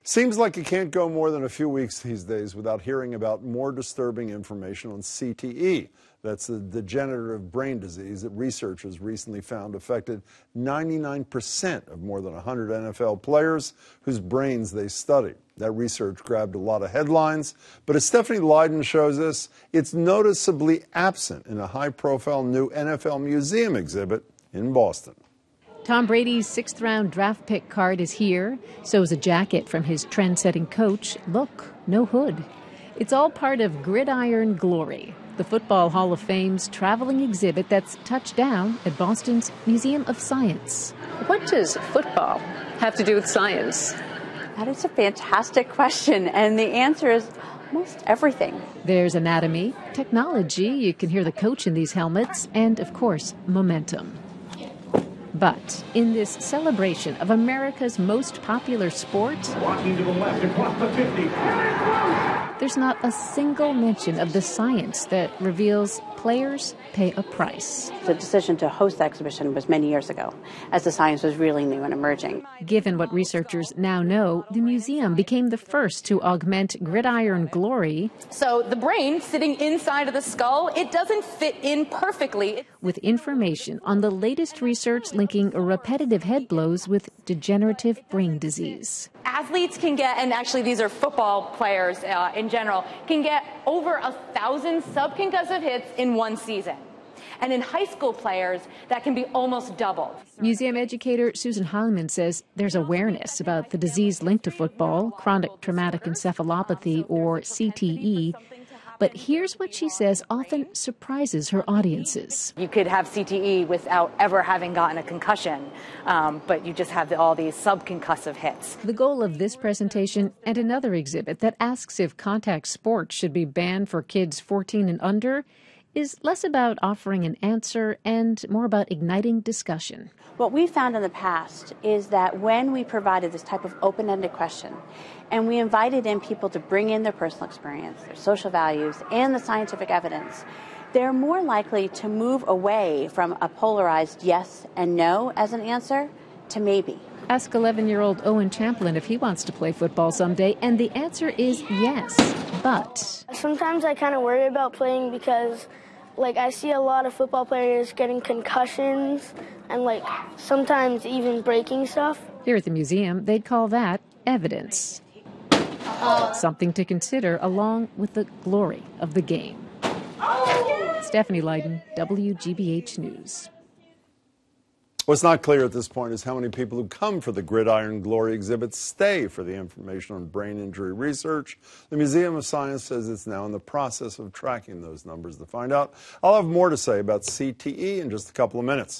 Seems like you can't go more than a few weeks these days without hearing about more disturbing information on CTE. That's the degenerative brain disease that researchers recently found affected 99% of more than 100 NFL players whose brains they studied. That research grabbed a lot of headlines, but as Stephanie Leyden shows us, it's noticeably absent in a high-profile new NFL museum exhibit in Boston. Tom Brady's sixth-round draft pick card is here. So is a jacket from his trend-setting coach. Look, no hood. It's all part of Gridiron Glory, the Football Hall of Fame's traveling exhibit that's touched down at Boston's Museum of Science. What does football have to do with science? That is a fantastic question, and the answer is almost everything. There's anatomy, technology, you can hear the coach in these helmets, and, of course, momentum. But in this celebration of America's most popular sport, walking to the left across the 50. There's not a single mention of the science that reveals players pay a price. The decision to host the exhibition was many years ago, as the science was really new and emerging. Given what researchers now know, the museum became the first to augment Gridiron Glory. So the brain sitting inside of the skull, it doesn't fit in perfectly. With information on the latest research linking repetitive head blows with degenerative brain disease. Athletes can get, and actually these are football players in general, can get over 1,000 subconcussive hits in one season. And in high school players, that can be almost doubled. Museum educator Susan Hyman says there's awareness about the disease linked to football, chronic traumatic encephalopathy, or CTE. But here's what she says often surprises her audiences. You could have CTE without ever having gotten a concussion, but you just have all these subconcussive hits. The goal of this presentation and another exhibit that asks if contact sports should be banned for kids 14 and under is less about offering an answer and more about igniting discussion. What we found in the past is that when we provided this type of open-ended question and we invited in people to bring in their personal experience, their social values, and the scientific evidence, they're more likely to move away from a polarized yes and no as an answer to maybe. Ask 11-year-old Owen Champlin if he wants to play football someday, and the answer is yes, but sometimes I kind of worry about playing because I see a lot of football players getting concussions and sometimes even breaking stuff. Here at the museum, they'd call that evidence. Something to consider along with the glory of the game. Stephanie Leyden, WGBH News. What's not clear at this point is how many people who come for the Gridiron Glory exhibit stay for the information on brain injury research. The Museum of Science says it's now in the process of tracking those numbers to find out. I'll have more to say about CTE in just a couple of minutes.